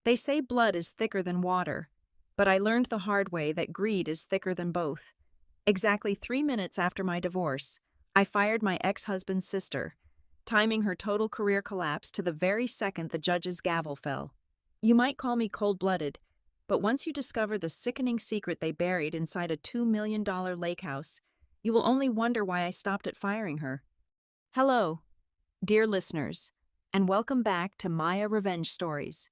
They say blood is thicker than water, but I learned the hard way that greed is thicker than both. Exactly 3 minutes after my divorce, I fired my ex-husband's sister, timing her total career collapse to the very second the judge's gavel fell. You might call me cold-blooded, but once you discover the sickening secret they buried inside a $2 million lake house, you will only wonder why I stopped at firing her. Hello, dear listeners, and welcome back to Maya Revenge Stories.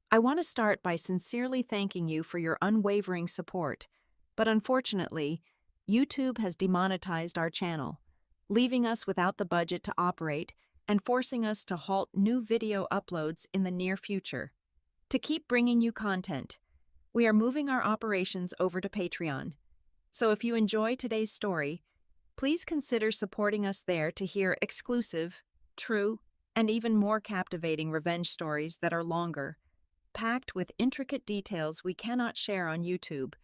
I want to start by sincerely thanking you for your unwavering support, but unfortunately, YouTube has demonetized our channel, leaving us without the budget to operate and forcing us to halt new video uploads in the near future. To keep bringing you content, we are moving our operations over to Patreon. So if you enjoy today's story, please consider supporting us there to hear exclusive, true, and even more captivating revenge stories that are longer, packed with intricate details we cannot share on YouTube,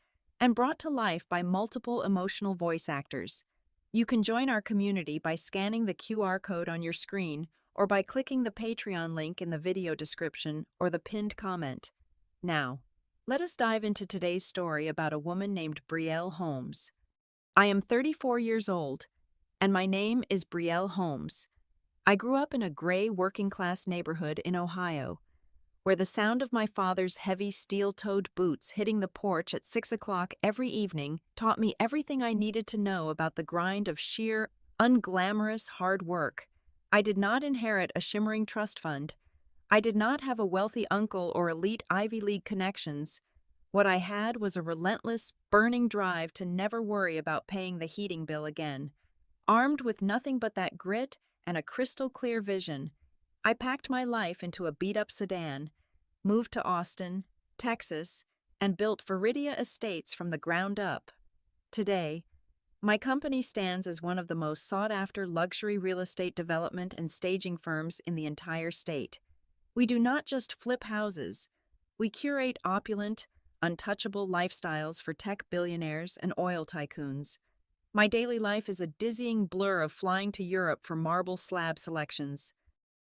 and brought to life by multiple emotional voice actors. You can join our community by scanning the QR code on your screen or by clicking the Patreon link in the video description or the pinned comment. Now, let us dive into today's story about a woman named Brielle Holmes. I am 34 years old, and my name is Brielle Holmes. I grew up in a gray working-class neighborhood in Ohio, where the sound of my father's heavy steel-toed boots hitting the porch at 6 o'clock every evening taught me everything I needed to know about the grind of sheer, unglamorous hard work. I did not inherit a shimmering trust fund. I did not have a wealthy uncle or elite Ivy League connections. What I had was a relentless, burning drive to never worry about paying the heating bill again. Armed with nothing but that grit and a crystal-clear vision, I packed my life into a beat-up sedan, moved to Austin, Texas, and built Viridia Estates from the ground up. Today, my company stands as one of the most sought-after luxury real estate development and staging firms in the entire state. We do not just flip houses, we curate opulent, untouchable lifestyles for tech billionaires and oil tycoons. My daily life is a dizzying blur of flying to Europe for marble slab selections,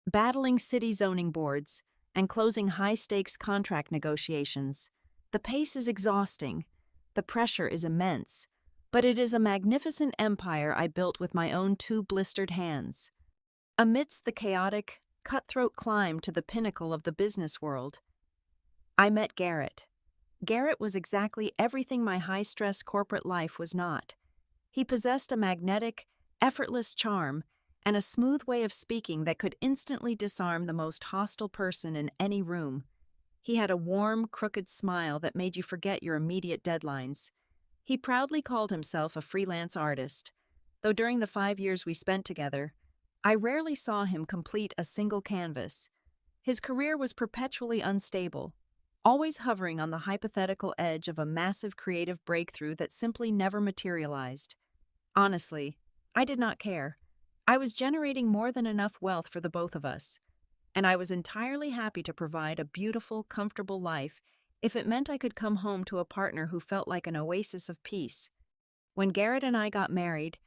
battling city zoning boards, and closing high-stakes contract negotiations. The pace is exhausting, the pressure is immense, but it is a magnificent empire I built with my own two blistered hands. Amidst the chaotic, cutthroat climb to the pinnacle of the business world, I met Garrett. Garrett was exactly everything my high-stress corporate life was not. He possessed a magnetic, effortless charm and a smooth way of speaking that could instantly disarm the most hostile person in any room. He had a warm, crooked smile that made you forget your immediate deadlines. He proudly called himself a freelance artist, though during the 5 years we spent together, I rarely saw him complete a single canvas. His career was perpetually unstable, always hovering on the hypothetical edge of a massive creative breakthrough that simply never materialized. Honestly, I did not care. I was generating more than enough wealth for the both of us, and I was entirely happy to provide a beautiful, comfortable life if it meant I could come home to a partner who felt like an oasis of peace. When Garrett and I got married,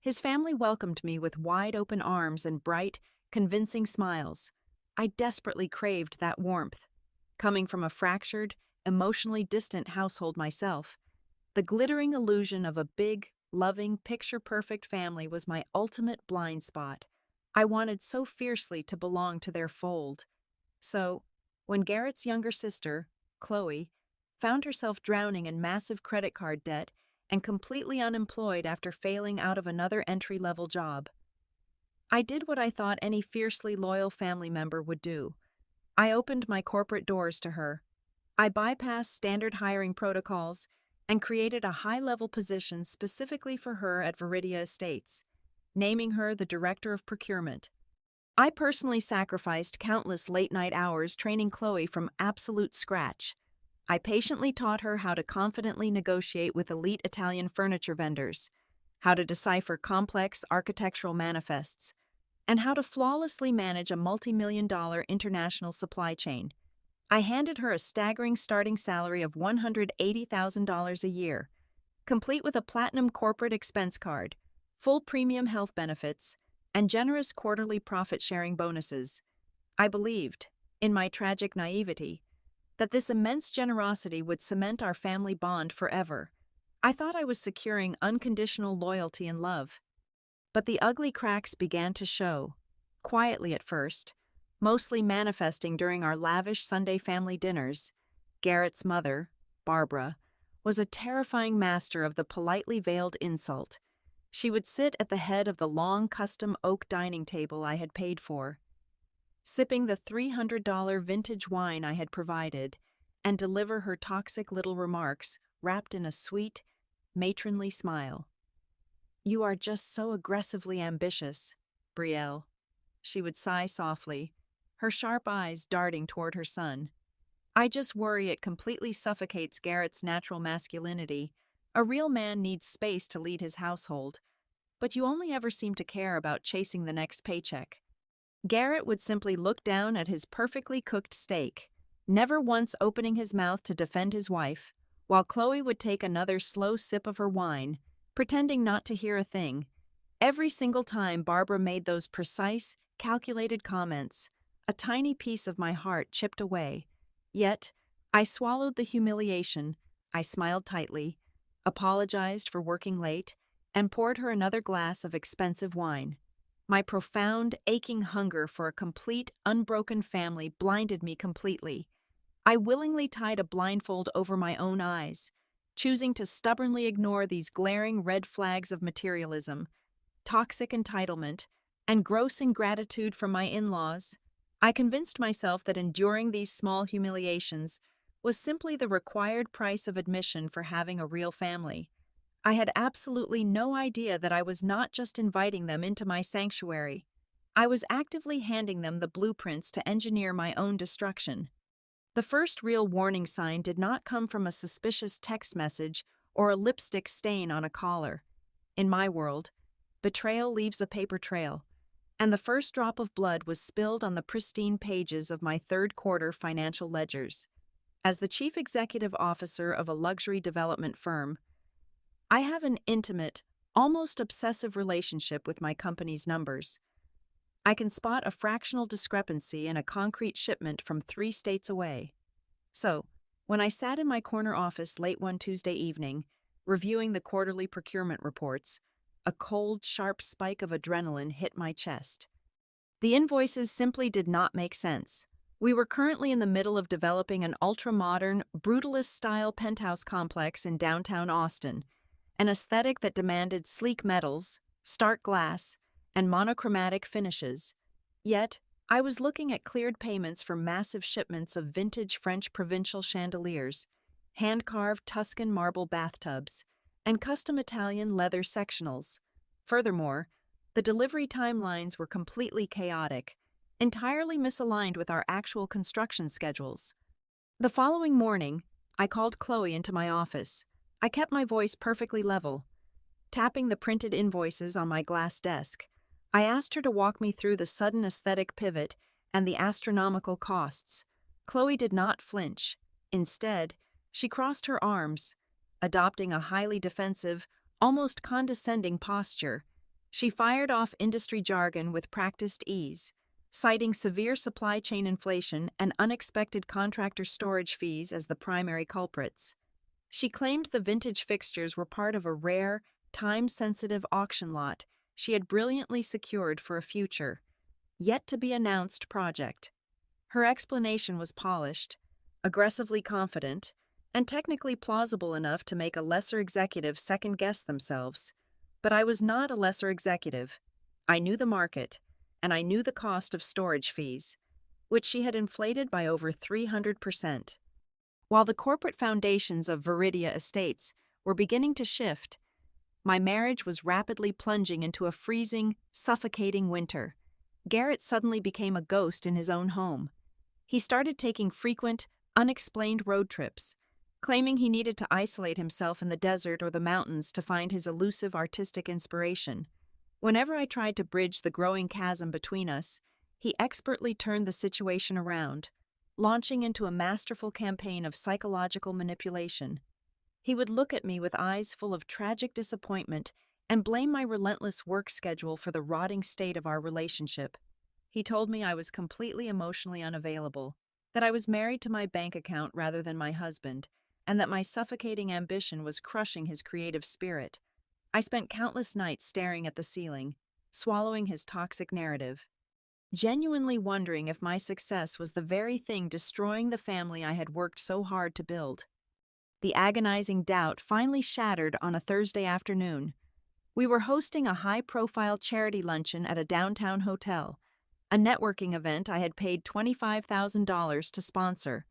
his family welcomed me with wide-open arms and bright, convincing smiles. I desperately craved that warmth. Coming from a fractured, emotionally distant household myself, the glittering illusion of a big, loving, picture-perfect family was my ultimate blind spot. I wanted so fiercely to belong to their fold. So, when Garrett's younger sister, Chloe, found herself drowning in massive credit card debt and completely unemployed after failing out of another entry-level job, I did what I thought any fiercely loyal family member would do. I opened my corporate doors to her. I bypassed standard hiring protocols and created a high-level position specifically for her at Viridia Estates, naming her the Director of Procurement. I personally sacrificed countless late-night hours training Chloe from absolute scratch. I patiently taught her how to confidently negotiate with elite Italian furniture vendors, how to decipher complex architectural manifests, and how to flawlessly manage a multi-million-dollar international supply chain. I handed her a staggering starting salary of $180,000 a year, complete with a platinum corporate expense card, full premium health benefits, and generous quarterly profit-sharing bonuses. I believed, in my tragic naivety, that this immense generosity would cement our family bond forever. I thought I was securing unconditional loyalty and love. But the ugly cracks began to show, quietly at first, mostly manifesting during our lavish Sunday family dinners. Garrett's mother, Barbara, was a terrifying master of the politely veiled insult. She would sit at the head of the long custom oak dining table I had paid for, sipping the $300 vintage wine I had provided, and deliver her toxic little remarks wrapped in a sweet, matronly smile. "You are just so aggressively ambitious, Brielle," she would sigh softly, her sharp eyes darting toward her son. "I just worry it completely suffocates Garrett's natural masculinity. A real man needs space to lead his household, but you only ever seem to care about chasing the next paycheck." Garrett would simply look down at his perfectly cooked steak, never once opening his mouth to defend his wife, while Chloe would take another slow sip of her wine, pretending not to hear a thing. Every single time Barbara made those precise, calculated comments, a tiny piece of my heart chipped away. Yet, I swallowed the humiliation, I smiled tightly, apologized for working late, and poured her another glass of expensive wine. My profound, aching hunger for a complete, unbroken family blinded me completely. I willingly tied a blindfold over my own eyes, choosing to stubbornly ignore these glaring red flags of materialism, toxic entitlement, and gross ingratitude from my in-laws. I convinced myself that enduring these small humiliations was simply the required price of admission for having a real family. I had absolutely no idea that I was not just inviting them into my sanctuary. I was actively handing them the blueprints to engineer my own destruction. The first real warning sign did not come from a suspicious text message or a lipstick stain on a collar. In my world, betrayal leaves a paper trail, and the first drop of blood was spilled on the pristine pages of my third-quarter financial ledgers. As the chief executive officer of a luxury development firm, I have an intimate, almost obsessive relationship with my company's numbers. I can spot a fractional discrepancy in a concrete shipment from 3 states away. So, when I sat in my corner office late one Tuesday evening, reviewing the quarterly procurement reports, a cold, sharp spike of adrenaline hit my chest. The invoices simply did not make sense. We were currently in the middle of developing an ultra-modern, brutalist-style penthouse complex in downtown Austin, an aesthetic that demanded sleek metals, stark glass, and monochromatic finishes. Yet, I was looking at cleared payments for massive shipments of vintage French provincial chandeliers, hand-carved Tuscan marble bathtubs, and custom Italian leather sectionals. Furthermore, the delivery timelines were completely chaotic, entirely misaligned with our actual construction schedules. The following morning, I called Chloe into my office. I kept my voice perfectly level, tapping the printed invoices on my glass desk. I asked her to walk me through the sudden aesthetic pivot and the astronomical costs. Chloe did not flinch. Instead, she crossed her arms, adopting a highly defensive, almost condescending posture. She fired off industry jargon with practiced ease, citing severe supply chain inflation and unexpected contractor storage fees as the primary culprits. She claimed the vintage fixtures were part of a rare, time-sensitive auction lot she had brilliantly secured for a future, yet-to-be-announced project. Her explanation was polished, aggressively confident, and technically plausible enough to make a lesser executive second-guess themselves. But I was not a lesser executive. I knew the market, and I knew the cost of storage fees, which she had inflated by over 300%. While the corporate foundations of Viridia Estates were beginning to shift, my marriage was rapidly plunging into a freezing, suffocating winter. Garrett suddenly became a ghost in his own home. He started taking frequent, unexplained road trips, claiming he needed to isolate himself in the desert or the mountains to find his elusive artistic inspiration. Whenever I tried to bridge the growing chasm between us, he expertly turned the situation around, launching into a masterful campaign of psychological manipulation. He would look at me with eyes full of tragic disappointment and blame my relentless work schedule for the rotting state of our relationship. He told me I was completely emotionally unavailable, that I was married to my bank account rather than my husband, and that my suffocating ambition was crushing his creative spirit. I spent countless nights staring at the ceiling, swallowing his toxic narrative, genuinely wondering if my success was the very thing destroying the family I had worked so hard to build. The agonizing doubt finally shattered on a Thursday afternoon. We were hosting a high-profile charity luncheon at a downtown hotel, a networking event I had paid $25,000 to sponsor.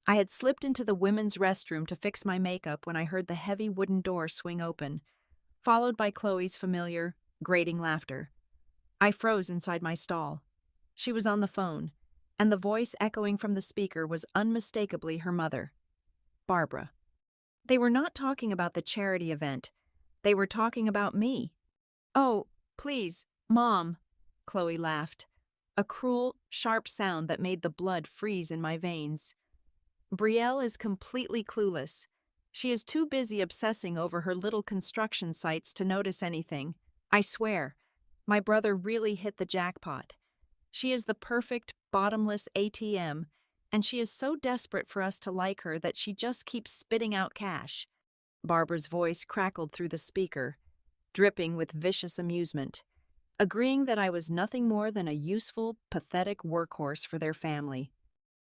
I had slipped into the women's restroom to fix my makeup when I heard the heavy wooden door swing open, followed by Chloe's familiar, grating laughter. I froze inside my stall. She was on the phone, and the voice echoing from the speaker was unmistakably her mother, Barbara. They were not talking about the charity event. They were talking about me. "Oh, please, Mom," Chloe laughed, a cruel, sharp sound that made the blood freeze in my veins. Brielle is completely clueless. She is too busy obsessing over her little construction sites to notice anything. I swear, my brother really hit the jackpot. She is the perfect, bottomless ATM, and she is so desperate for us to like her that she just keeps spitting out cash. Barbara's voice crackled through the speaker, dripping with vicious amusement, agreeing that I was nothing more than a useful, pathetic workhorse for their family.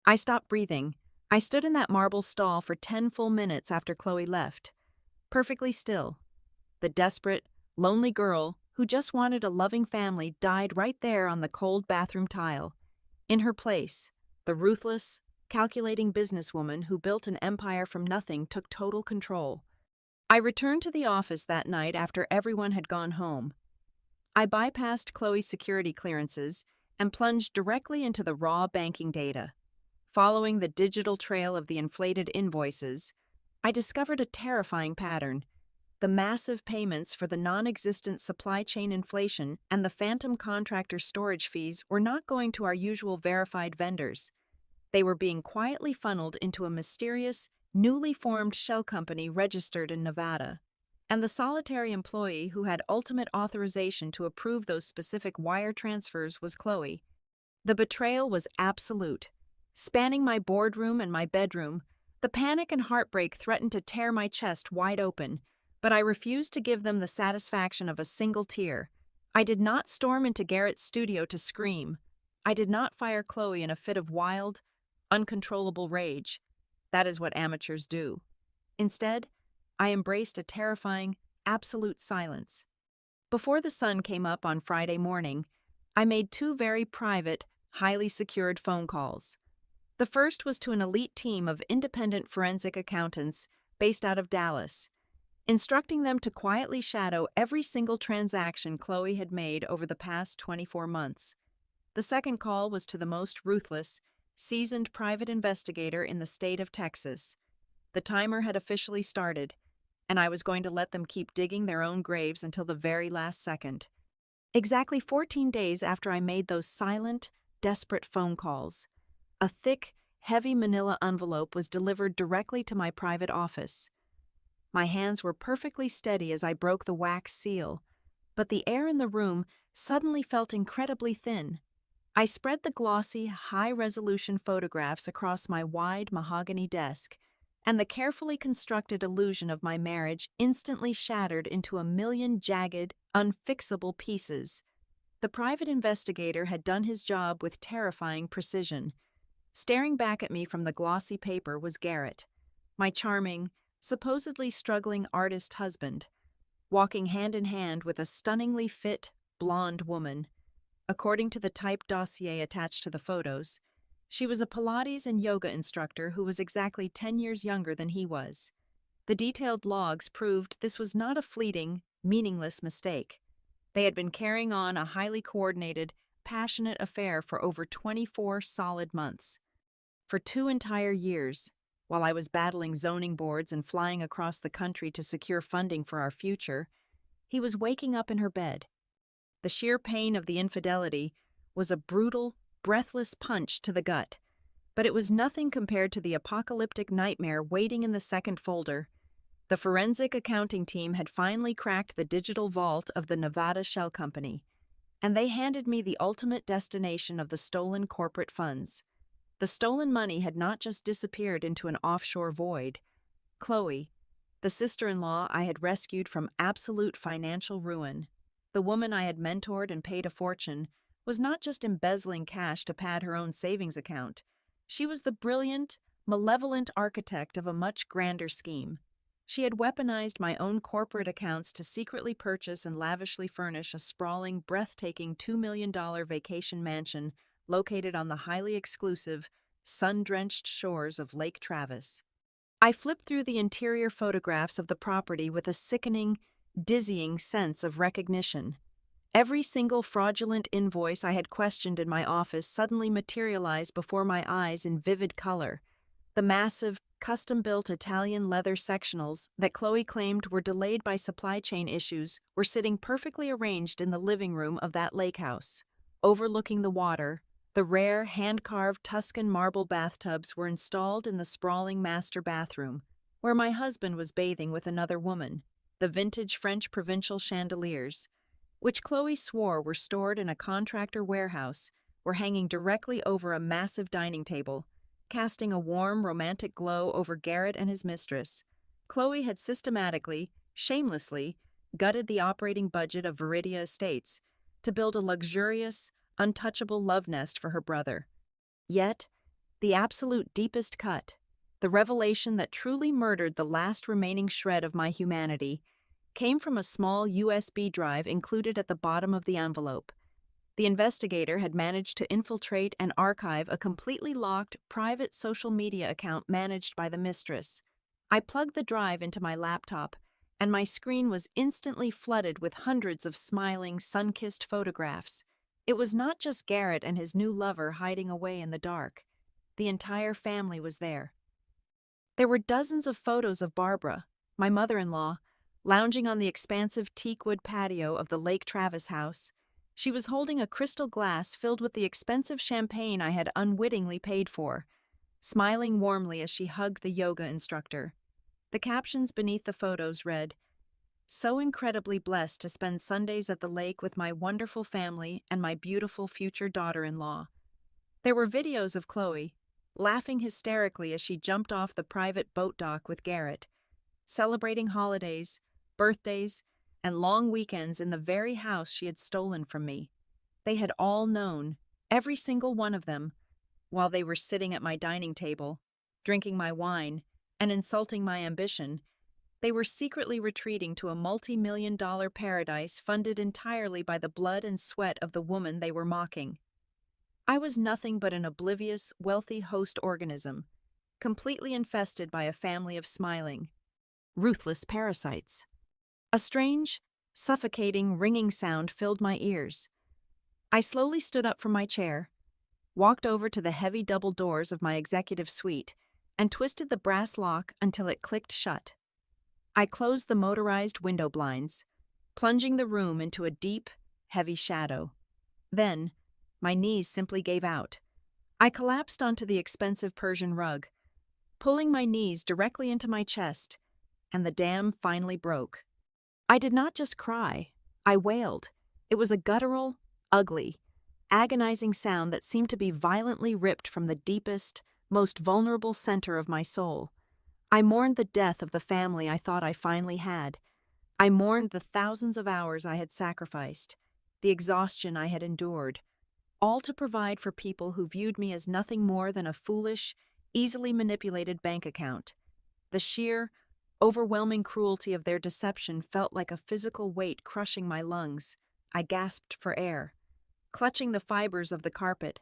I stopped breathing. I stood in that marble stall for 10 full minutes after Chloe left, perfectly still. The desperate, lonely girl who just wanted a loving family died right there on the cold bathroom tile. In her place, the ruthless, calculating businesswoman who built an empire from nothing took total control. I returned to the office that night after everyone had gone home. I bypassed Chloe's security clearances and plunged directly into the raw banking data. Following the digital trail of the inflated invoices, I discovered a terrifying pattern. The massive payments for the non-existent supply chain inflation and the phantom contractor storage fees were not going to our usual verified vendors. They were being quietly funneled into a mysterious, newly formed shell company registered in Nevada. And the solitary employee who had ultimate authorization to approve those specific wire transfers was Chloe. The betrayal was absolute. Spanning my boardroom and my bedroom, the panic and heartbreak threatened to tear my chest wide open, but I refused to give them the satisfaction of a single tear. I did not storm into Garrett's studio to scream. I did not fire Chloe in a fit of wild, uncontrollable rage. That is what amateurs do. Instead, I embraced a terrifying, absolute silence. Before the sun came up on Friday morning, I made 2 very private, highly secured phone calls. The first was to an elite team of independent forensic accountants based out of Dallas, instructing them to quietly shadow every single transaction Chloe had made over the past 24 months. The second call was to the most ruthless, seasoned private investigator in the state of Texas. The timer had officially started, and I was going to let them keep digging their own graves until the very last second. Exactly 14 days after I made those silent, desperate phone calls, a thick, heavy manila envelope was delivered directly to my private office. My hands were perfectly steady as I broke the wax seal, but the air in the room suddenly felt incredibly thin. I spread the glossy, high-resolution photographs across my wide mahogany desk, and the carefully constructed illusion of my marriage instantly shattered into a million jagged, unfixable pieces. The private investigator had done his job with terrifying precision. Staring back at me from the glossy paper was Garrett, my charming, supposedly struggling artist husband, walking hand in hand with a stunningly fit, blonde woman. According to the typed dossier attached to the photos, she was a Pilates and yoga instructor who was exactly 10 years younger than he was. The detailed logs proved this was not a fleeting, meaningless mistake. They had been carrying on a highly coordinated, passionate affair for over 24 solid months. For 2 entire years, while I was battling zoning boards and flying across the country to secure funding for our future, he was waking up in her bed. The sheer pain of the infidelity was a brutal, breathless punch to the gut, but it was nothing compared to the apocalyptic nightmare waiting in the second folder. The forensic accounting team had finally cracked the digital vault of the Nevada Shell Company, and they handed me the ultimate destination of the stolen corporate funds. The stolen money had not just disappeared into an offshore void. Chloe, the sister-in-law I had rescued from absolute financial ruin, the woman I had mentored and paid a fortune, was not just embezzling cash to pad her own savings account. She was the brilliant, malevolent architect of a much grander scheme. She had weaponized my own corporate accounts to secretly purchase and lavishly furnish a sprawling, breathtaking $2 million vacation mansion located on the highly exclusive, sun-drenched shores of Lake Travis. I flipped through the interior photographs of the property with a sickening, dizzying sense of recognition. Every single fraudulent invoice I had questioned in my office suddenly materialized before my eyes in vivid color. The massive, custom-built Italian leather sectionals that Chloe claimed were delayed by supply chain issues were sitting perfectly arranged in the living room of that lake house. Overlooking the water, the rare, hand-carved Tuscan marble bathtubs were installed in the sprawling master bathroom, where my husband was bathing with another woman. The vintage French provincial chandeliers, which Chloe swore were stored in a contractor warehouse, were hanging directly over a massive dining table, casting a warm, romantic glow over Garrett and his mistress. Chloe had systematically, shamelessly, gutted the operating budget of Viridia Estates to build a luxurious, untouchable love nest for her brother. Yet, the absolute deepest cut, the revelation that truly murdered the last remaining shred of my humanity, came from a small USB drive included at the bottom of the envelope. The investigator had managed to infiltrate and archive a completely locked, private social media account managed by the mistress. I plugged the drive into my laptop, and my screen was instantly flooded with hundreds of smiling, sun-kissed photographs. It was not just Garrett and his new lover hiding away in the dark. The entire family was there. There were dozens of photos of Barbara, my mother-in-law, lounging on the expansive teakwood patio of the Lake Travis house. She was holding a crystal glass filled with the expensive champagne I had unwittingly paid for, smiling warmly as she hugged the yoga instructor. The captions beneath the photos read, "So incredibly blessed to spend Sundays at the lake with my wonderful family and my beautiful future daughter-in-law." There were videos of Chloe, laughing hysterically as she jumped off the private boat dock with Garrett, celebrating holidays, birthdays, and long weekends in the very house she had stolen from me. They had all known, every single one of them, while they were sitting at my dining table, drinking my wine, and insulting my ambition. They were secretly retreating to a multi-million-dollar paradise funded entirely by the blood and sweat of the woman they were mocking. I was nothing but an oblivious, wealthy host organism, completely infested by a family of smiling, ruthless parasites. A strange, suffocating, ringing sound filled my ears. I slowly stood up from my chair, walked over to the heavy double doors of my executive suite, and twisted the brass lock until it clicked shut. I closed the motorized window blinds, plunging the room into a deep, heavy shadow. Then, my knees simply gave out. I collapsed onto the expensive Persian rug, pulling my knees directly into my chest, and the dam finally broke. I did not just cry, I wailed. It was a guttural, ugly, agonizing sound that seemed to be violently ripped from the deepest, most vulnerable center of my soul. I mourned the death of the family I thought I finally had. I mourned the thousands of hours I had sacrificed, the exhaustion I had endured, all to provide for people who viewed me as nothing more than a foolish, easily manipulated bank account. The sheer, overwhelming cruelty of their deception felt like a physical weight crushing my lungs. I gasped for air, clutching the fibers of the carpet,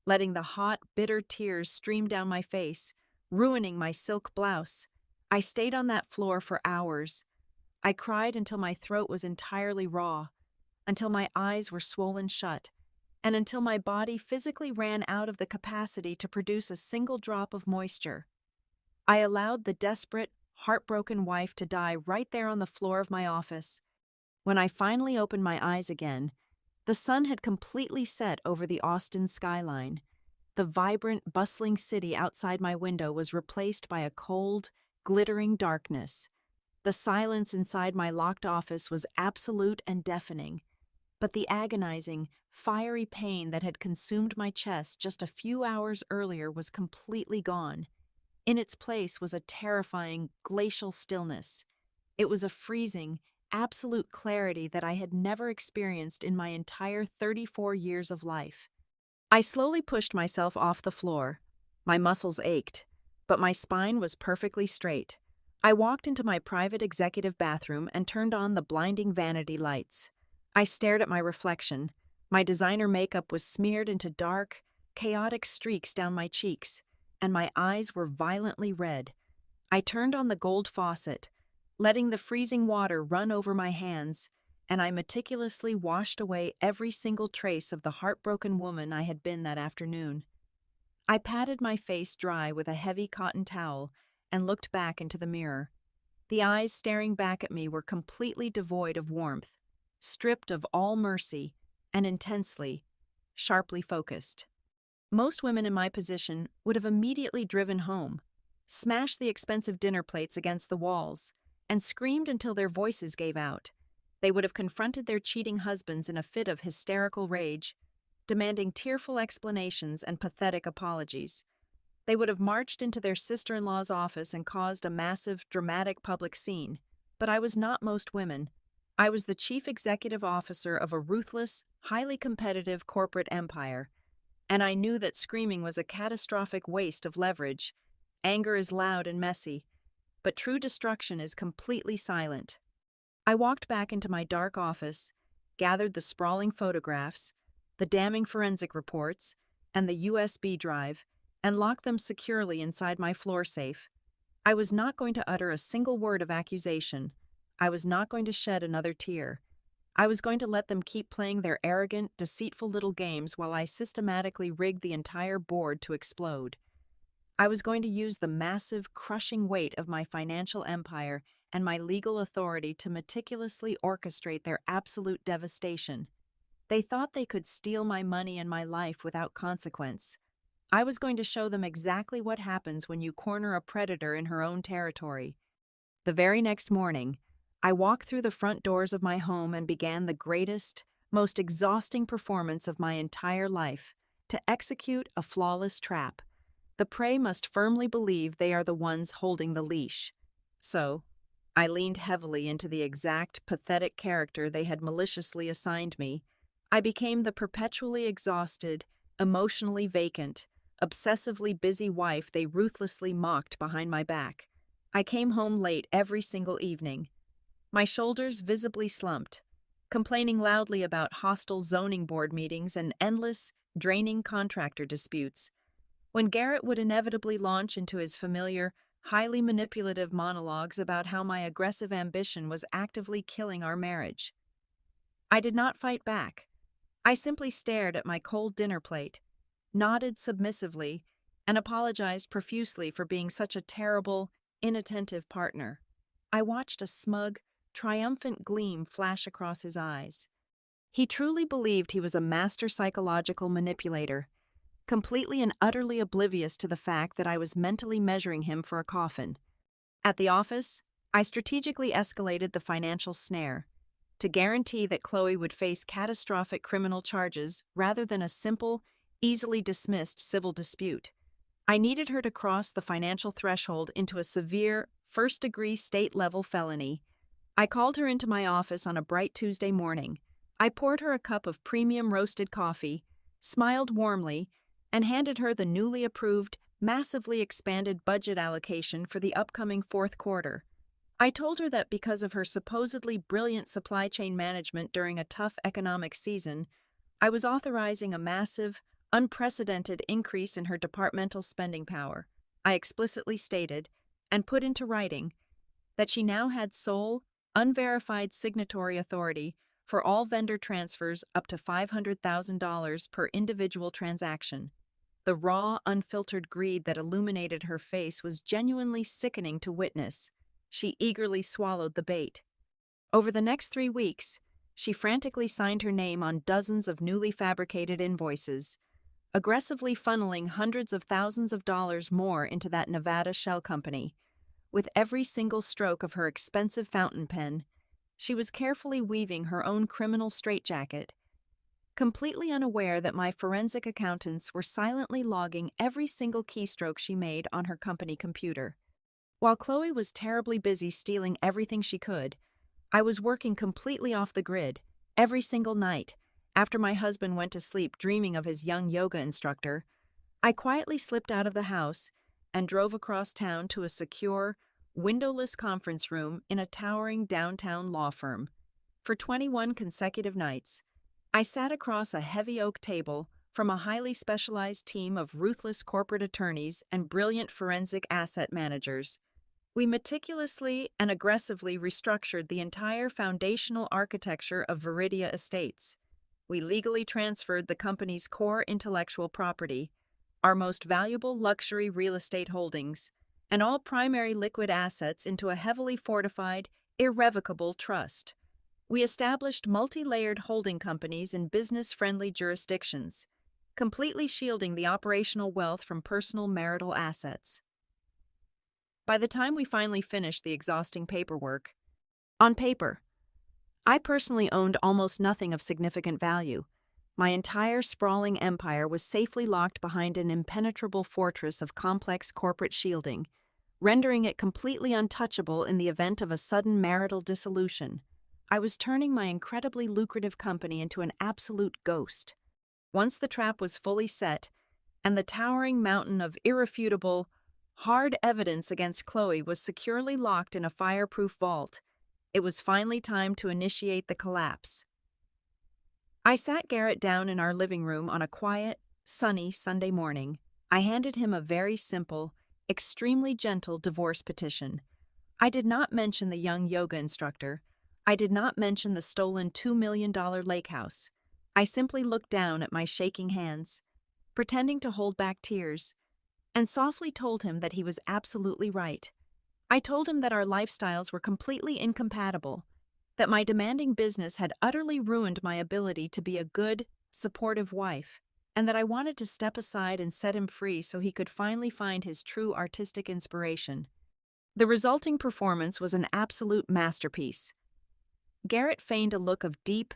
letting the hot, bitter tears stream down my face, ruining my silk blouse. I stayed on that floor for hours. I cried until my throat was entirely raw, until my eyes were swollen shut, and until my body physically ran out of the capacity to produce a single drop of moisture. I allowed the desperate, heartbroken wife to die right there on the floor of my office. When I finally opened my eyes again, the sun had completely set over the Austin skyline. The vibrant, bustling city outside my window was replaced by a cold, glittering darkness. The silence inside my locked office was absolute and deafening. but the agonizing, fiery pain that had consumed my chest just a few hours earlier was completely gone. In its place was a terrifying, glacial stillness. It was a freezing, absolute clarity that I had never experienced in my entire 34 years of life. I slowly pushed myself off the floor. My muscles ached, but my spine was perfectly straight. I walked into my private executive bathroom and turned on the blinding vanity lights. I stared at my reflection. My designer makeup was smeared into dark, chaotic streaks down my cheeks, and my eyes were violently red. I turned on the gold faucet, letting the freezing water run over my hands, and I meticulously washed away every single trace of the heartbroken woman I had been that afternoon. I patted my face dry with a heavy cotton towel and looked back into the mirror. The eyes staring back at me were completely devoid of warmth, stripped of all mercy, and intensely, sharply focused. Most women in my position would have immediately driven home, smashed the expensive dinner plates against the walls, and screamed until their voices gave out. They would have confronted their cheating husbands in a fit of hysterical rage, demanding tearful explanations and pathetic apologies. They would have marched into their sister-in-law's office and caused a massive, dramatic public scene. But I was not most women. I was the chief executive officer of a ruthless, highly competitive corporate empire, and I knew that screaming was a catastrophic waste of leverage. Anger is loud and messy, but true destruction is completely silent. I walked back into my dark office, gathered the sprawling photographs, the damning forensic reports, and the USB drive, and locked them securely inside my floor safe. I was not going to utter a single word of accusation. I was not going to shed another tear. I was going to let them keep playing their arrogant, deceitful little games while I systematically rigged the entire board to explode. I was going to use the massive, crushing weight of my financial empire and my legal authority to meticulously orchestrate their absolute devastation. They thought they could steal my money and my life without consequence. I was going to show them exactly what happens when you corner a predator in her own territory. The very next morning, I walked through the front doors of my home and began the greatest, most exhausting performance of my entire life, to execute a flawless trap. The prey must firmly believe they are the ones holding the leash. So, I leaned heavily into the exact, pathetic character they had maliciously assigned me. I became the perpetually exhausted, emotionally vacant, obsessively busy wife they ruthlessly mocked behind my back. I came home late every single evening, my shoulders visibly slumped, complaining loudly about hostile zoning board meetings and endless, draining contractor disputes. When Garrett would inevitably launch into his familiar, highly manipulative monologues about how my aggressive ambition was actively killing our marriage. I did not fight back. I simply stared at my cold dinner plate, nodded submissively, and apologized profusely for being such a terrible, inattentive partner. I watched a smug, triumphant gleam flash across his eyes. He truly believed he was a master psychological manipulator, completely and utterly oblivious to the fact that I was mentally measuring him for a coffin. At the office, I strategically escalated the financial snare to guarantee that Chloe would face catastrophic criminal charges rather than a simple, easily dismissed civil dispute. I needed her to cross the financial threshold into a severe, first-degree state-level felony. I called her into my office on a bright Tuesday morning. I poured her a cup of premium roasted coffee, smiled warmly, and handed her the newly approved, massively expanded budget allocation for the upcoming fourth quarter. I told her that because of her supposedly brilliant supply chain management during a tough economic season, I was authorizing a massive, unprecedented increase in her departmental spending power. I explicitly stated, and put into writing, that she now had sole, unverified signatory authority for all vendor transfers up to $500,000 per individual transaction. The raw, unfiltered greed that illuminated her face was genuinely sickening to witness. She eagerly swallowed the bait. Over the next 3 weeks, she frantically signed her name on dozens of newly fabricated invoices, aggressively funneling hundreds of thousands of dollars more into that Nevada shell company. With every single stroke of her expensive fountain pen, She was carefully weaving her own criminal straitjacket, completely unaware that my forensic accountants were silently logging every single keystroke she made on her company computer. While Chloe was terribly busy stealing everything she could, I was working completely off the grid, every single night. After my husband went to sleep dreaming of his young yoga instructor, I quietly slipped out of the house and drove across town to a secure, windowless conference room in a towering downtown law firm. For 21 consecutive nights, I sat across a heavy oak table from a highly specialized team of ruthless corporate attorneys and brilliant forensic asset managers. We meticulously and aggressively restructured the entire foundational architecture of Viridia Estates. We legally transferred the company's core intellectual property, our most valuable luxury real estate holdings, and all primary liquid assets into a heavily fortified, irrevocable trust. We established multi-layered holding companies in business-friendly jurisdictions, completely shielding the operational wealth from personal marital assets. By the time we finally finished the exhausting paperwork, on paper, I personally owned almost nothing of significant value. My entire sprawling empire was safely locked behind an impenetrable fortress of complex corporate shielding, rendering it completely untouchable in the event of a sudden marital dissolution. I was turning my incredibly lucrative company into an absolute ghost. Once the trap was fully set, and the towering mountain of irrefutable, hard evidence against Chloe was securely locked in a fireproof vault, it was finally time to initiate the collapse. I sat Garrett down in our living room on a quiet, sunny Sunday morning. I handed him a very simple, extremely gentle divorce petition. I did not mention the young yoga instructor. I did not mention the stolen $2 million lake house. I simply looked down at my shaking hands, pretending to hold back tears, and softly told him that he was absolutely right. I told him that our lifestyles were completely incompatible, that my demanding business had utterly ruined my ability to be a good, supportive wife, and that I wanted to step aside and set him free so he could finally find his true artistic inspiration. The resulting performance was an absolute masterpiece. Garrett feigned a look of deep,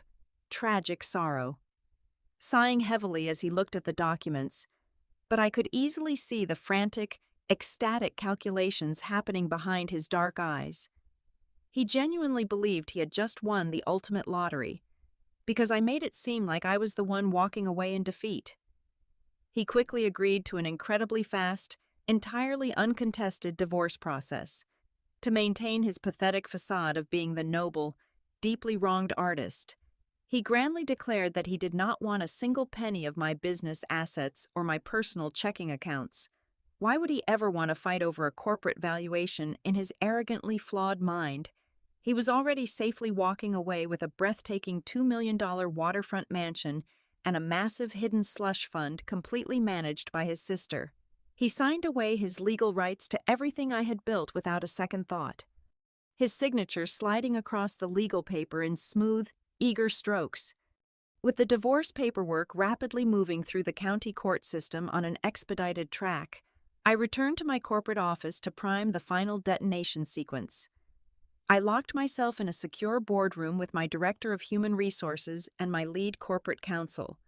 tragic sorrow, sighing heavily as he looked at the documents, but I could easily see the frantic, ecstatic calculations happening behind his dark eyes. He genuinely believed he had just won the ultimate lottery, because I made it seem like I was the one walking away in defeat. He quickly agreed to an incredibly fast, entirely uncontested divorce process, to maintain his pathetic facade of being the noble, deeply wronged artist. He grandly declared that he did not want a single penny of my business assets or my personal checking accounts. Why would he ever want to fight over a corporate valuation in his arrogantly flawed mind? He was already safely walking away with a breathtaking $2 million waterfront mansion and a massive hidden slush fund completely managed by his sister. He signed away his legal rights to everything I had built without a second thought, his signature sliding across the legal paper in smooth, eager strokes. With the divorce paperwork rapidly moving through the county court system on an expedited track, I returned to my corporate office to prime the final detonation sequence. I locked myself in a secure boardroom with my director of human resources and my lead corporate counsel.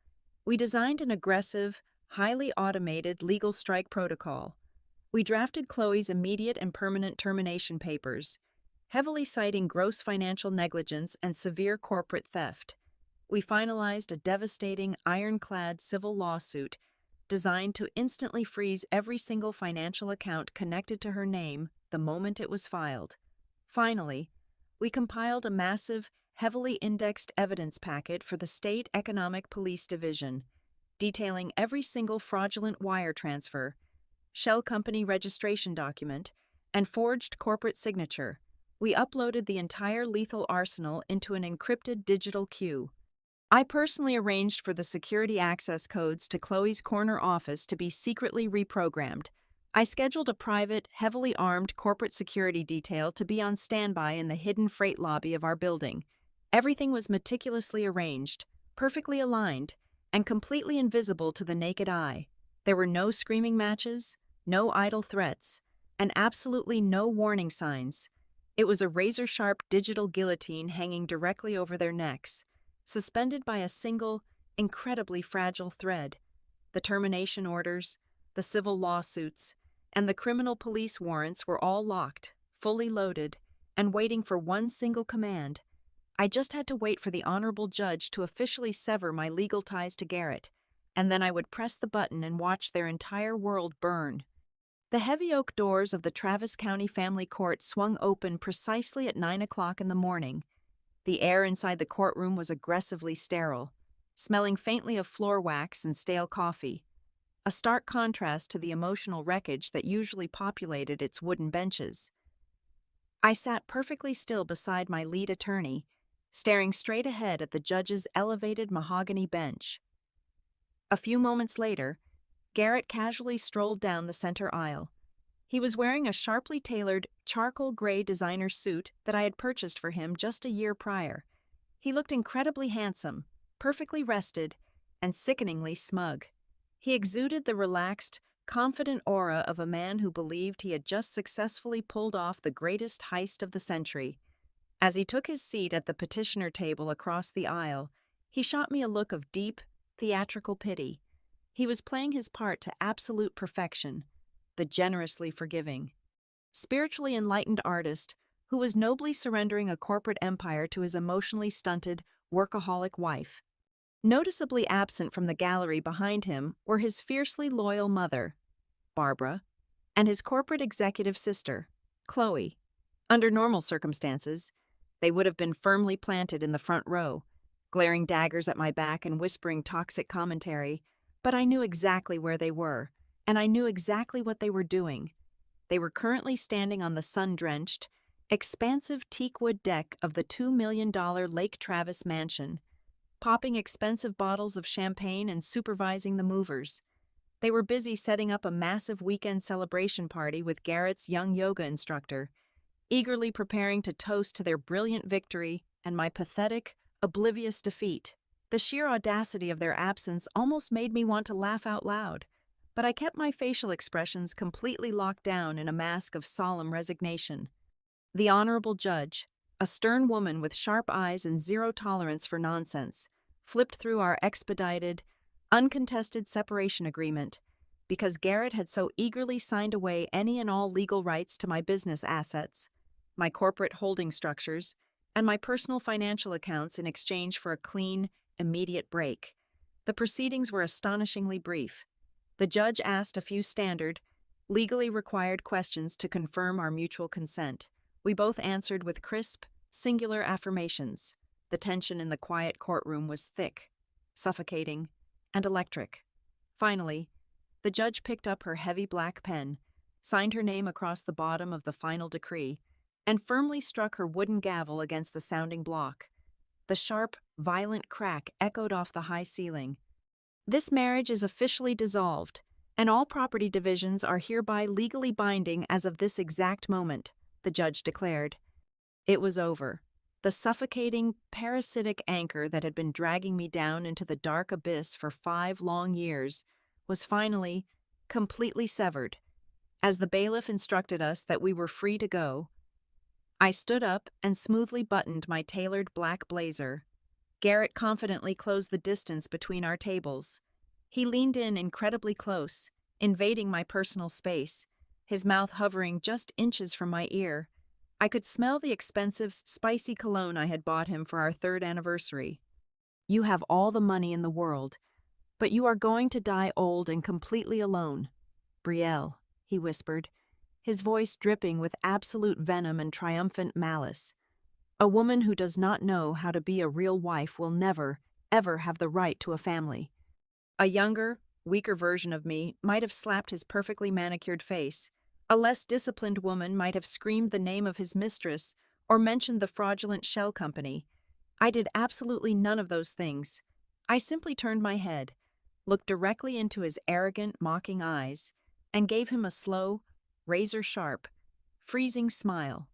We designed an aggressive, highly automated legal strike protocol. We drafted Chloe's immediate and permanent termination papers, heavily citing gross financial negligence and severe corporate theft. We finalized a devastating, ironclad civil lawsuit designed to instantly freeze every single financial account connected to her name the moment it was filed. Finally, we compiled a massive, heavily indexed evidence packet for the State Economic Police Division, detailing every single fraudulent wire transfer, shell company registration document, and forged corporate signature. We uploaded the entire lethal arsenal into an encrypted digital queue. I personally arranged for the security access codes to Chloe's corner office to be secretly reprogrammed. I scheduled a private, heavily armed corporate security detail to be on standby in the hidden freight lobby of our building. Everything was meticulously arranged, perfectly aligned, and completely invisible to the naked eye. There were no screaming matches, no idle threats, and absolutely no warning signs. It was a razor-sharp digital guillotine hanging directly over their necks, suspended by a single, incredibly fragile thread. The termination orders, the civil lawsuits, and the criminal police warrants were all locked, fully loaded, and waiting for one single command. I just had to wait for the honorable judge to officially sever my legal ties to Garrett, and then I would press the button and watch their entire world burn. The heavy oak doors of the Travis County Family Court swung open precisely at 9 o'clock in the morning. The air inside the courtroom was aggressively sterile, smelling faintly of floor wax and stale coffee, a stark contrast to the emotional wreckage that usually populated its wooden benches. I sat perfectly still beside my lead attorney, staring straight ahead at the judge's elevated mahogany bench. A few moments later, Garrett casually strolled down the center aisle. He was wearing a sharply tailored, charcoal gray designer suit that I had purchased for him just a year prior. He looked incredibly handsome, perfectly rested, and sickeningly smug. He exuded the relaxed, confident aura of a man who believed he had just successfully pulled off the greatest heist of the century. As he took his seat at the petitioner table across the aisle, he shot me a look of deep, theatrical pity. He was playing his part to absolute perfection, the generously forgiving, spiritually enlightened artist who was nobly surrendering a corporate empire to his emotionally stunted, workaholic wife. Noticeably absent from the gallery behind him were his fiercely loyal mother, Barbara, and his corporate executive sister, Chloe. Under normal circumstances, they would have been firmly planted in the front row, glaring daggers at my back and whispering toxic commentary, but I knew exactly where they were, and I knew exactly what they were doing. They were currently standing on the sun-drenched, expansive teakwood deck of the $2 million Lake Travis mansion, popping expensive bottles of champagne and supervising the movers. They were busy setting up a massive weekend celebration party with Garrett's young yoga instructor, eagerly preparing to toast to their brilliant victory and my pathetic, oblivious defeat. The sheer audacity of their absence almost made me want to laugh out loud, but I kept my facial expressions completely locked down in a mask of solemn resignation. The honorable judge, a stern woman with sharp eyes and zero tolerance for nonsense, flipped through our expedited, uncontested separation agreement because Garrett had so eagerly signed away any and all legal rights to my business assets, my corporate holding structures, and my personal financial accounts in exchange for a clean, immediate break. The proceedings were astonishingly brief. The judge asked a few standard, legally required questions to confirm our mutual consent. We both answered with crisp, singular affirmations. The tension in the quiet courtroom was thick, suffocating, and electric. Finally, the judge picked up her heavy black pen, signed her name across the bottom of the final decree, and firmly struck her wooden gavel against the sounding block. The sharp, violent crack echoed off the high ceiling. This marriage is officially dissolved, and all property divisions are hereby legally binding as of this exact moment, the judge declared. It was over. The suffocating, parasitic anchor that had been dragging me down into the dark abyss for 5 long years was finally, completely severed. As the bailiff instructed us that we were free to go, I stood up and smoothly buttoned my tailored black blazer. Garrett confidently closed the distance between our tables. He leaned in incredibly close, invading my personal space, his mouth hovering just inches from my ear. I could smell the expensive, spicy cologne I had bought him for our 3rd anniversary. "You have all the money in the world, but you are going to die old and completely alone. Brielle," he whispered, his voice dripping with absolute venom and triumphant malice. "A woman who does not know how to be a real wife will never, ever have the right to a family." A younger, weaker version of me might have slapped his perfectly manicured face. A less disciplined woman might have screamed the name of his mistress or mentioned the fraudulent shell company. I did absolutely none of those things. I simply turned my head, looked directly into his arrogant, mocking eyes, and gave him a slow, razor-sharp, freezing smile.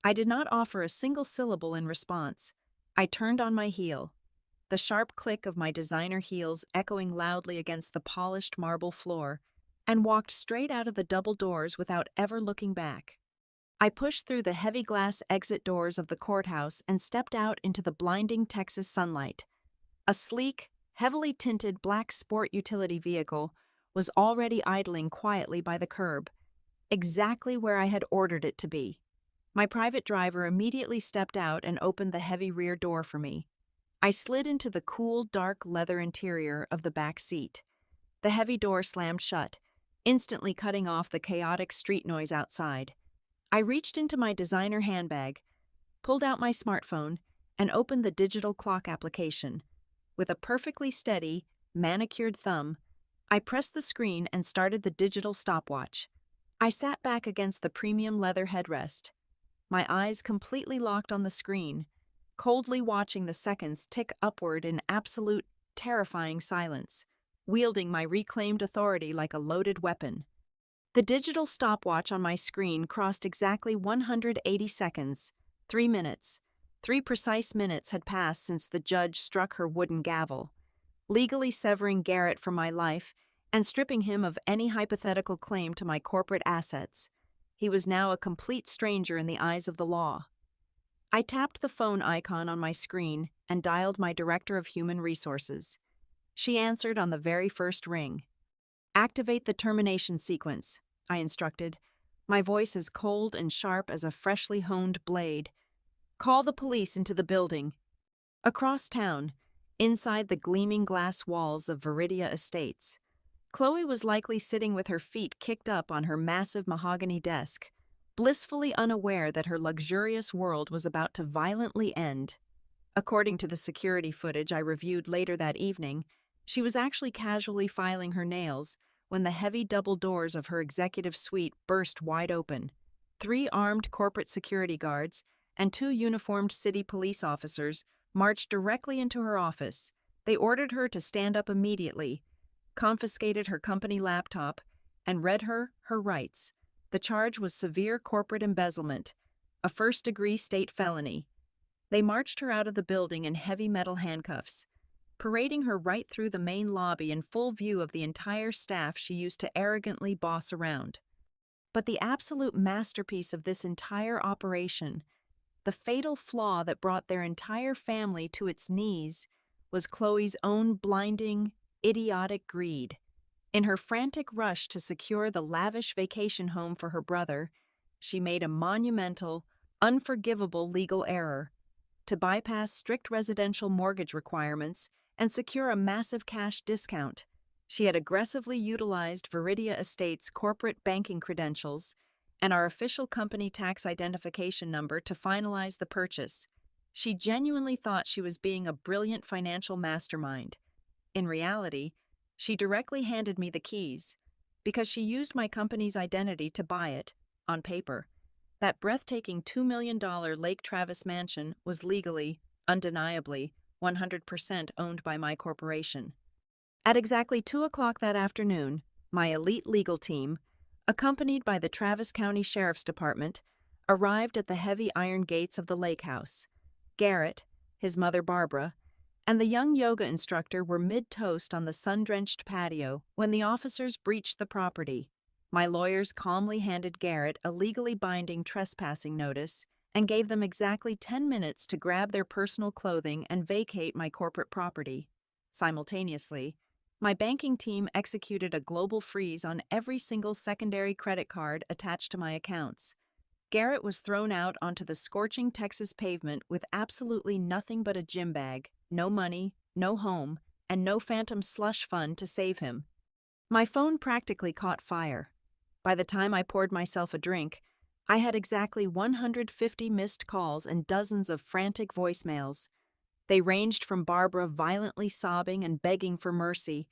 I did not offer a single syllable in response. I turned on my heel, the sharp click of my designer heels echoing loudly against the polished marble floor, and walked straight out of the double doors without ever looking back. I pushed through the heavy glass exit doors of the courthouse and stepped out into the blinding Texas sunlight. A sleek, heavily tinted black sport utility vehicle was already idling quietly by the curb, exactly where I had ordered it to be. My private driver immediately stepped out and opened the heavy rear door for me. I slid into the cool, dark leather interior of the back seat. The heavy door slammed shut, instantly cutting off the chaotic street noise outside. I reached into my designer handbag, pulled out my smartphone, and opened the digital clock application. With a perfectly steady, manicured thumb, I pressed the screen and started the digital stopwatch. I sat back against the premium leather headrest, my eyes completely locked on the screen, coldly watching the seconds tick upward in absolute, terrifying silence, wielding my reclaimed authority like a loaded weapon. The digital stopwatch on my screen crossed exactly 180 seconds, 3 minutes. 3 precise minutes had passed since the judge struck her wooden gavel, legally severing Garrett from my life and stripping him of any hypothetical claim to my corporate assets. He was now a complete stranger in the eyes of the law. I tapped the phone icon on my screen and dialed my Director of Human Resources. She answered on the very first ring. "Activate the termination sequence," I instructed, my voice as cold and sharp as a freshly honed blade. "Call the police into the building." Across town, inside the gleaming glass walls of Viridia Estates, Chloe was likely sitting with her feet kicked up on her massive mahogany desk, blissfully unaware that her luxurious world was about to violently end. According to the security footage I reviewed later that evening, she was actually casually filing her nails when the heavy double doors of her executive suite burst wide open. 3 armed corporate security guards and 2 uniformed city police officers marched directly into her office. They ordered her to stand up immediately, confiscated her company laptop, and read her rights. The charge was severe corporate embezzlement, a first-degree state felony. They marched her out of the building in heavy metal handcuffs, parading her right through the main lobby in full view of the entire staff she used to arrogantly boss around. But the absolute masterpiece of this entire operation, the fatal flaw that brought their entire family to its knees, was Chloe's own blinding, idiotic greed. In her frantic rush to secure the lavish vacation home for her brother, she made a monumental, unforgivable legal error. To bypass strict residential mortgage requirements and secure a massive cash discount, she had aggressively utilized Viridia Estates' corporate banking credentials and our official company tax identification number to finalize the purchase. She genuinely thought she was being a brilliant financial mastermind. In reality, she directly handed me the keys, because she used my company's identity to buy it, on paper. That breathtaking $2 million Lake Travis mansion was legally, undeniably, 100% owned by my corporation. At exactly 2 o'clock that afternoon, my elite legal team, accompanied by the Travis County Sheriff's Department, arrived at the heavy iron gates of the lake house. Garrett, his mother Barbara, and the young yoga instructor were mid-toast on the sun-drenched patio when the officers breached the property. My lawyers calmly handed Garrett a legally binding trespassing notice and gave them exactly 10 minutes to grab their personal clothing and vacate my corporate property. Simultaneously, my banking team executed a global freeze on every single secondary credit card attached to my accounts. Garrett was thrown out onto the scorching Texas pavement with absolutely nothing but a gym bag, no money, no home, and no phantom slush fund to save him. My phone practically caught fire. By the time I poured myself a drink, I had exactly 150 missed calls and dozens of frantic voicemails. They ranged from Barbara violently sobbing and begging for mercy,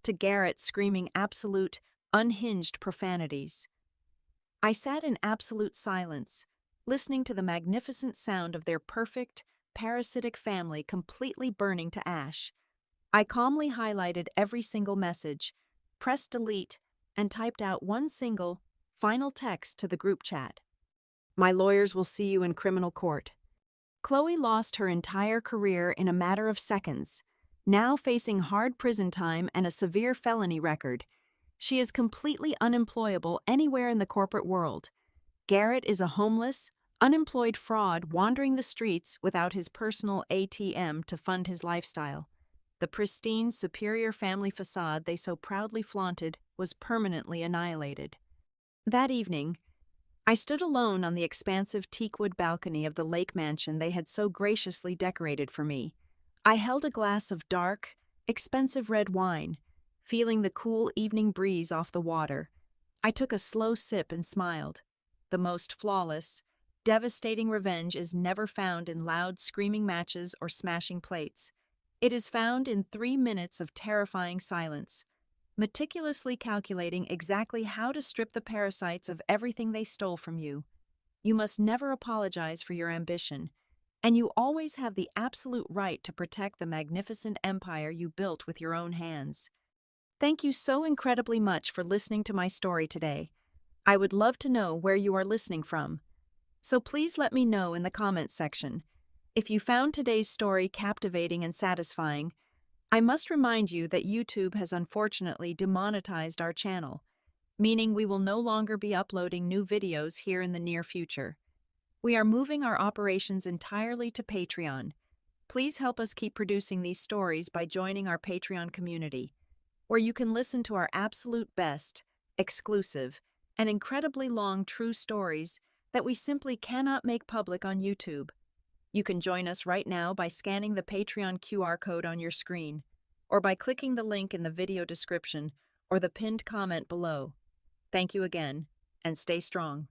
to Garrett screaming absolute, unhinged profanities. I sat in absolute silence, listening to the magnificent sound of their perfect, parasitic family completely burning to ash. I calmly highlighted every single message, pressed delete, and typed out one single, final text to the group chat. "My lawyers will see you in criminal court." Chloe lost her entire career in a matter of seconds. Now facing hard prison time and a severe felony record, she is completely unemployable anywhere in the corporate world. Garrett is a homeless, unemployed fraud wandering the streets without his personal ATM to fund his lifestyle. The pristine, superior family facade they so proudly flaunted was permanently annihilated. That evening, I stood alone on the expansive teakwood balcony of the lake mansion they had so graciously decorated for me. I held a glass of dark, expensive red wine, feeling the cool evening breeze off the water. I took a slow sip and smiled. The most flawless, devastating revenge is never found in loud screaming matches or smashing plates. It is found in 3 minutes of terrifying silence, meticulously calculating exactly how to strip the parasites of everything they stole from you. You must never apologize for your ambition, and you always have the absolute right to protect the magnificent empire you built with your own hands. Thank you so incredibly much for listening to my story today. I would love to know where you are listening from, so please let me know in the comments section. If you found today's story captivating and satisfying, I must remind you that YouTube has unfortunately demonetized our channel, meaning we will no longer be uploading new videos here in the near future. We are moving our operations entirely to Patreon. Please help us keep producing these stories by joining our Patreon community, where you can listen to our absolute best, exclusive, and incredibly long true stories that we simply cannot make public on YouTube. You can join us right now by scanning the Patreon QR code on your screen, or by clicking the link in the video description or the pinned comment below. Thank you again, and stay strong.